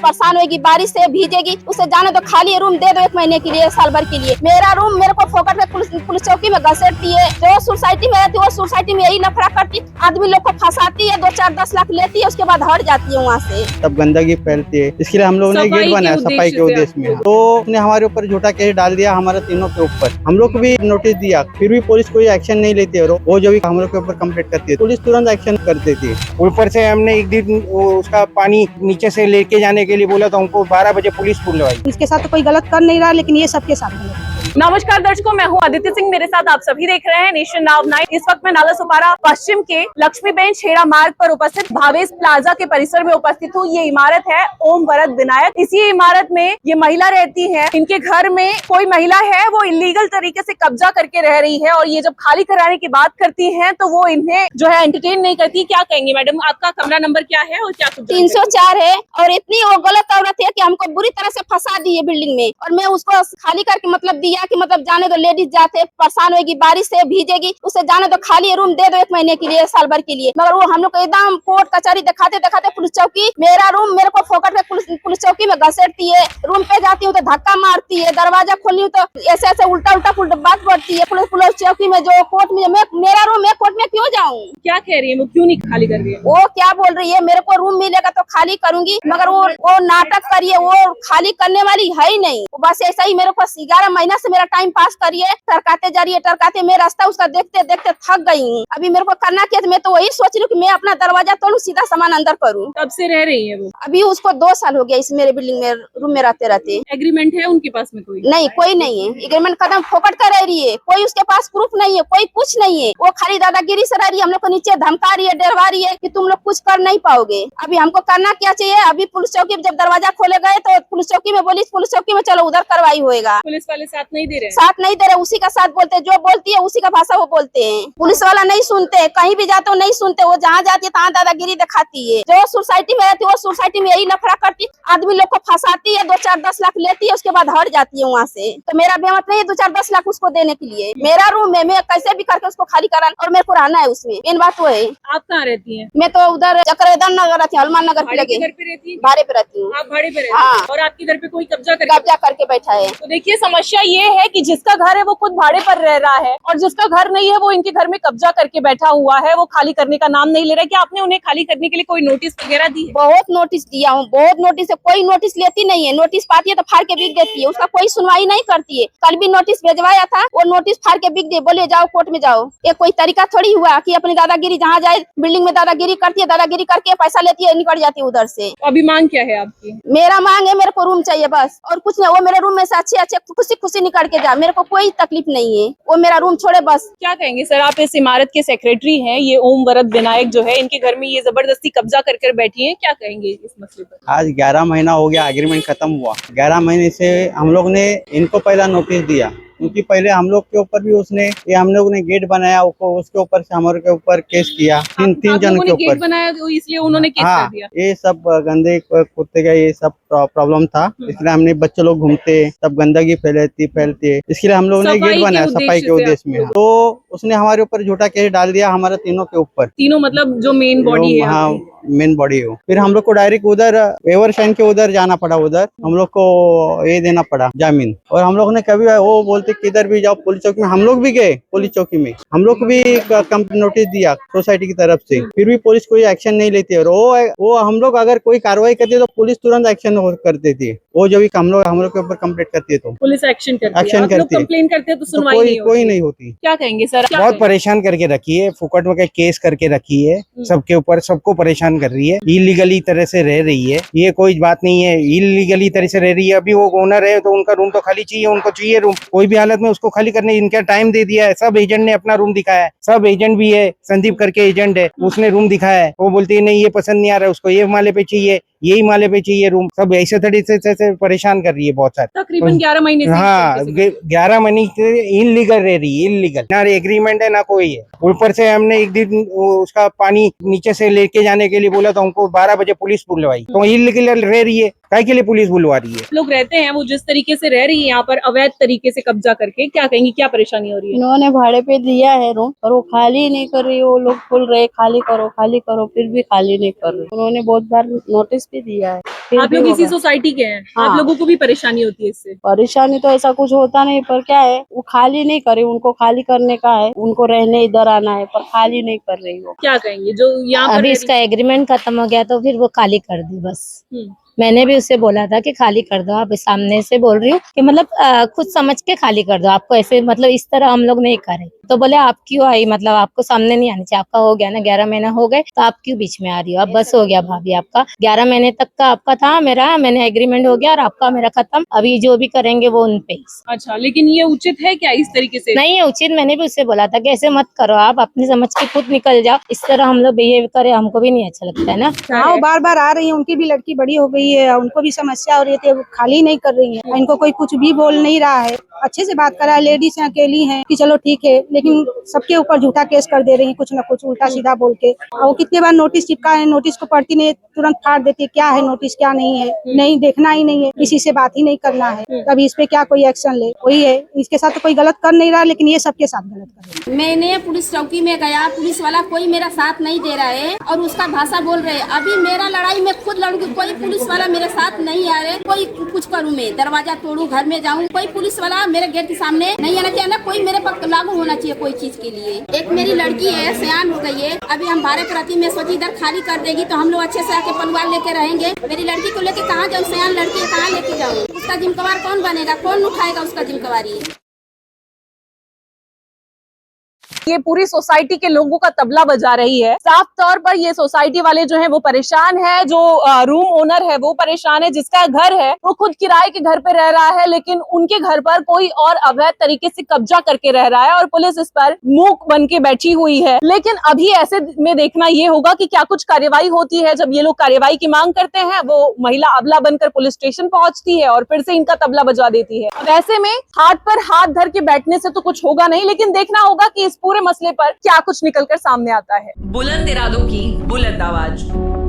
परेशान होगी, बारिश से भीजेगी, उसे जाने दो, खाली रूम दे दो 1 महीने के लिए, साल भर के लिए। मेरा रूम मेरे को फोकट में पुलिस चौकी में घसीटती है। जो सोसाइटी में रहती है वो सोसाइटी में यही लफड़ा करती, आदमी लोग को फंसाती है, 2-4-10 लाख लेती है, उसके बाद हट जाती है वहाँ से। तब गंदगी फैलती है, इसके लिए हम लोगों ने गेट बनाया सफाई के उद्देश्य में। तो उसने हमारे ऊपर झूठा केस डाल दिया, हमारे तीनों के ऊपर। हम लोग को भी नोटिस दिया, फिर भी पुलिस कोई एक्शन नहीं लेती है। वो जो भी हम लोग के ऊपर कंप्लेंट करती है, पुलिस तुरंत एक्शन कर देती है। ऊपर से हमने एक दिन उसका पानी नीचे से लेके जाने के लिए बोला तो हमको 12 बजे पुलिस बुलवाई। इसके साथ तो कोई गलत कर नहीं रहा, लेकिन ये सबके साथ गलत। नमस्कार दर्शकों, मैं हूं आदित्य सिंह, मेरे साथ आप सभी देख रहे हैं नेशन नाउ 9। इस वक्त मैं नाला सुपारा पश्चिम के लक्ष्मीबेन छेड़ा मार्ग पर उपस्थित भावेश प्लाजा के परिसर में उपस्थित हूँ। ये इमारत है ओम वरद विनायक। इसी इमारत में ये महिला रहती है। इनके घर में कोई महिला है वो इलीगल तरीके से कब्जा करके रह रही है, और ये जब खाली कराने की बात करती है तो वो इन्हें जो है एंटरटेन नहीं करती। क्या कहेंगे मैडम, आपका कमरा नंबर क्या है और क्या 304 है। और इतनी वो गलत औरत है कि हमको बुरी तरह से फंसा दी है बिल्डिंग में, और मैं उसको खाली करके मतलब दिया कि मतलब जाने दो, लेडीज जाते परेशान होगी, बारिश से भीजेगी, उसे जाने दो, खाली रूम दे दो 1 महीने के लिए, साल भर के लिए। मगर वो हम लोग एकदम कोर्ट कचहरी दिखाते दिखाते पुलिस चौकी, मेरा रूम मेरे को फोकट में पुलिस चौकी में घसीटती है। रूम पे जाती हूँ तो धक्का मारती है, दरवाजा खोली हूँ तो ऐसे ऐसे उल्टा उल्टा बात बढ़ती है। पुलिस चौकी में जो कोर्ट में मेरा रूम, मैं कोर्ट में क्यों जाऊँ? क्या कह रही है वो, क्यों नहीं खाली कर रही है? वो क्या बोल रही है, मेरे को रूम मिलेगा तो खाली करूंगी, मगर वो नाटक करिए, वो खाली करने वाली है ही नहीं। वो बस ऐसा ही मेरे को 11 महीना से मेरा टाइम पास करिए, टरकाते जा रही है, टरकाते। मैं रास्ता उसका देखते देखते थक गई हूँ। अभी मेरे को करना क्या, मैं तो वही सोच रही हूँ कि मैं अपना दरवाजा तोड़ूं, सीधा सामान अंदर करूँ। कब से रह रही है वो? अभी उसको 2 साल हो गया इस मेरे बिल्डिंग में रूम में रहते रहते। एग्रीमेंट है उनके पास में? कोई नहीं, कोई नहीं है एग्रीमेंट, कदम फोकट कर रही है, कोई उसके पास प्रूफ नहीं है, कोई कुछ नहीं है। वो खाली दादागिरी से रह रही है, हम लोग को नीचे धमका रही है, डरवा रही है कि तुम लोग कुछ कर नहीं पाओगे। अभी हमको करना क्या चाहिए? अभी पुलिस चौकी जब दरवाजा खोले गए तो पुलिस चौकी में बोली, पुलिस चौकी में चलो उधर कार्रवाई होएगा। पुलिस वाले साथ नहीं दे रहे? साथ नहीं दे रहे, उसी का साथ बोलते हैं, जो बोलती है उसी का भाषा वो बोलते हैं। पुलिस वाला नहीं सुनते, कहीं भी जाते हो नहीं सुनते, वो जहाँ जाती है तहाँ दादागिरी दिखाती है। जो सोसाइटी में रहती है वो सोसाइटी में यही लफड़ा करती, आदमी लोग को फंसाती है, 2-4-10 लाख लेती है, उसके बाद हट जाती है वहाँ से। तो मेरा बेमत नहीं है 2-4-10 लाख उसको देने के लिए। मेरा रूम है, मैं कैसे भी करके उसको खाली कराना, और मेरे को रहना है उसमें, मेन बात वो है। आप कहाँ रहती हैं? मैं तो उधर चक्रधर नगर रहती हूँ, हनुमान नगर पे लगे घर पे रहती है? भाड़े पे रहती हूँ। आप भाड़े पे रहती हाँ। हैं और आपके घर पे कोई कब्जा करके बैठा है। तो देखिए, समस्या ये है कि जिसका घर है वो खुद भाड़े पर रह रहा है, और जिसका घर नहीं है वो इनके घर में कब्जा करके बैठा हुआ है। वो खाली करने का नाम नहीं ले रहा है। क्या आपने उन्हें खाली करने के लिए कोई नोटिस वगैरह दी है? बहुत नोटिस दिया हूँ, बहुत नोटिस है, कोई नोटिस लेती नहीं है। नोटिस पाती है तो फाड़ के बिक देती है, उसका कोई सुनवाई नहीं करती है। कल भी नोटिस भिजवाया था, वो नोटिस फाड़ के बिक दे, बोले जाओ कोर्ट में जाओ। ये कोई तरीका थोड़ी हुआ कि अपनी दादागिरी जहाँ जाए बिल्डिंग में दादागिरी करती है, दादागिरी करके पैसा लेती है, निकल जाती है उधर से। अभी मांग क्या है आपकी? मेरा मांग है, मेरे को रूम चाहिए बस, और कुछ नहीं। वो मेरे रूम में से अच्छे अच्छे खुशी खुशी निकल के जा, मेरे को कोई तकलीफ नहीं है, वो मेरा रूम छोड़े बस। क्या कहेंगे सर, आप इस इमारत के सेक्रेटरी हैं, ये ओम वरद विनायक जो है, इनके घर में ये जबरदस्ती कब्जा कर बैठी है, क्या कहेंगे इस मसले पर? आज 11 महीना हो गया, एग्रीमेंट खत्म हुआ। 11 महीने से हम लोग ने इनको पहला नोटिस दिया, क्योंकि पहले हम लोग के ऊपर भी उसने, ये हम लोग ने गेट बनाया, उसके ऊपर से हमारे के ऊपर केस किया। तीन जन के ऊपर गेट बनाया तो इसलिए उन्होंने केस कर दिया। ये सब गंदे कुत्ते का ये सब प्रॉब्लम था, इसलिए हमने, बच्चे लोग घूमते तब गंदगी फैलती है, इसलिए हम लोग ने गेट बनाया सफाई के उद्देश्य में। तो उसने हमारे ऊपर झूठा केस डाल दिया, हमारे तीनों के ऊपर। तीनों मतलब जो मेन बॉडी है? हाँ, मेन बॉडी हो। फिर हम लोग को डायरेक्ट उधर वेवर शाइन के उधर जाना पड़ा, उधर हम लोग को ये देना पड़ा जामीन। और हम लोग ने कभी, वो बोलते किधर भी जाओ पुलिस चौकी में, हम लोग भी गए पुलिस चौकी में, हम लोग को भी नोटिस दिया सोसाइटी की तरफ से, फिर भी पुलिस कोई एक्शन नहीं लेती। और वो हम लोग अगर कोई कार्रवाई करती है तो पुलिस तुरंत एक्शन कर देती है। वो जो भी हम लोग के ऊपर कंप्लेंट करती है तो पुलिस एक्शन करती है। एक्शन करती है। कंप्लेन करते हैं तो सुनवाई कोई नहीं होती। क्या कहेंगे सर? बहुत परेशान करके रखी है, फुकट में केस करके रखी है, सबके ऊपर, सबको परेशान कर रही है। इलीगली तरह से रह रही है, ये कोई बात नहीं है, इलीगली तरह से रह रही है। अभी वो ओनर है तो उनका रूम तो खाली चाहिए, उनको चाहिए रूम, कोई भी हालत में उसको खाली करने इनका टाइम दे दिया है। सब एजेंट ने अपना रूम दिखाया है, सब एजेंट भी है, संदीप करके एजेंट है, उसने रूम दिखाया है। वो बोलती है नहीं ये पसंद नहीं आ रहा है उसको, ये माले पे चाहिए, यही माले पे चाहिए रूम। सब ऐसे तरीके से परेशान कर रही है बहुत सारे। तकरीबन 11 महीने से। हाँ, 11 महीने से इनलीगल रह रही है, इनलीगल, ना एग्रीमेंट है ना कोई है। ऊपर से हमने एक दिन उसका पानी नीचे से लेके जाने के लिए बोला तो हमको 12 बजे पुलिस बुलवाई। तो इनलीगल रह रही है, काय के लिए पुलिस बुलवा रही है? लोग रहते हैं, वो जिस तरीके से रह रही है यहाँ पर अवैध तरीके से कब्जा करके, क्या कहेंगी, क्या परेशानी हो रही है? इन्होंने भाड़े पे दिया है रूम, और वो खाली नहीं कर रही। वो लोग बोल रहे खाली करो, फिर भी खाली नहीं कर रहे। उन्होंने बहुत बार नोटिस भी दिया है। फिर आप भी लोग इसी होगा। सोसाइटी के हैं, आप हाँ। लोगों को भी परेशानी होती है इससे? परेशानी तो ऐसा कुछ होता नहीं, पर क्या है वो खाली नहीं करे, उनको खाली करने का है, उनको रहने इधर आना है, पर खाली नहीं कर रही वो। क्या कहेंगे जो यहाँ पर अभी रह इसका एग्रीमेंट खत्म हो गया तो फिर वो खाली कर दी बस। रही- मैंने भी उससे बोला था कि खाली कर दो, आप सामने से बोल रही हूँ कि मतलब खुद समझ के खाली कर दो, आपको ऐसे मतलब इस तरह हम लोग नहीं करें। तो बोले आप क्यों आई, मतलब आपको सामने नहीं आनी चाहिए, आपका हो गया ना 11 महीने हो गए तो आप क्यों बीच में आ रही हो, अब बस हो गया भाभी, आपका 11 महीने तक का आपका था, मेरा मैंने एग्रीमेंट हो गया और आपका मेरा खत्म, अभी जो भी करेंगे वो उन पे। अच्छा, लेकिन ये उचित है क्या इस तरीके से? नहीं है उचित, मैंने भी उससे बोला था कि ऐसे मत करो, आप अपनी समझ के खुद निकल जाओ, इस तरह हम लोग बिहेव करें हमको भी नहीं अच्छा लगता है ना। हाँ वो बार बार आ रही है, उनकी भी लड़की बड़ी हो गई है, उनको भी समस्या हो रही थी, वो खाली नहीं कर रही है, इनको कोई कुछ भी बोल नहीं रहा है, अच्छे से बात करा है, लेडीज अकेली हैं कि चलो ठीक है, लेकिन सबके ऊपर झूठा केस कर दे रही है, कुछ ना कुछ उल्टा सीधा बोल के। और वो कितने बार नोटिस चिपका है, नोटिस को पढ़ती नहीं, तुरंत फाड़ देती है, क्या है नोटिस क्या नहीं है, नहीं देखना ही नहीं है, किसी से बात ही नहीं करना है, तभी इस पे क्या कोई एक्शन ले। वही है, इसके साथ तो कोई गलत कर नहीं रहा, लेकिन ये सबके साथ गलत कर रही है। मैंने पुलिस चौकी में गया, पुलिस वाला कोई मेरा साथ नहीं दे रहा है और उसका भाषा बोल रहे हैं। अभी मेरा लड़ाई में खुद लड़ूंगी, कोई पुलिस वाला मेरे साथ नहीं आ रहे, कोई कुछ करूँ मैं, दरवाजा तोड़ू, घर में जाऊँ, कोई पुलिस वाला मेरे गेट के सामने नहीं आना चाहिए ना, कोई मेरे पर लागू होना चाहिए कोई चीज के लिए। एक मेरी लड़की है, सयान हो गई है, अभी हम 12 प्रति में सोची इधर खाली कर देगी तो हम लोग अच्छे से आके परिवार लेके रहेंगे। मेरी लड़की को लेके कहाँ जाऊँ, सयान लड़की है, कहाँ लेके जाऊँ, उसका जिम्मेवार कौन बनेगा, कौन उठाएगा उसका जिम्मेवारी। ये पूरी सोसाइटी के लोगों का तबला बजा रही है। साफ तौर पर ये सोसाइटी वाले जो हैं वो परेशान है, जो रूम ओनर है वो परेशान है, जिसका घर है वो खुद किराए के घर पे रह रहा है, लेकिन उनके घर पर कोई और अवैध तरीके से कब्जा करके रह रहा है और पुलिस इस पर मूक बन के बैठी हुई है। लेकिन अभी ऐसे में देखना ये होगा कि क्या कुछ कार्यवाही होती है। जब ये लोग कार्यवाही की मांग करते हैं, वो महिला अबला बनकर पुलिस स्टेशन पहुंचती है और फिर से इनका तबला बजा देती है। अब ऐसे में हाथ पर हाथ धर के बैठने से तो कुछ होगा नहीं, लेकिन देखना होगा कि इस पूरे मसले पर क्या कुछ निकलकर सामने आता है। बुलंद इरादों की बुलंद आवाज।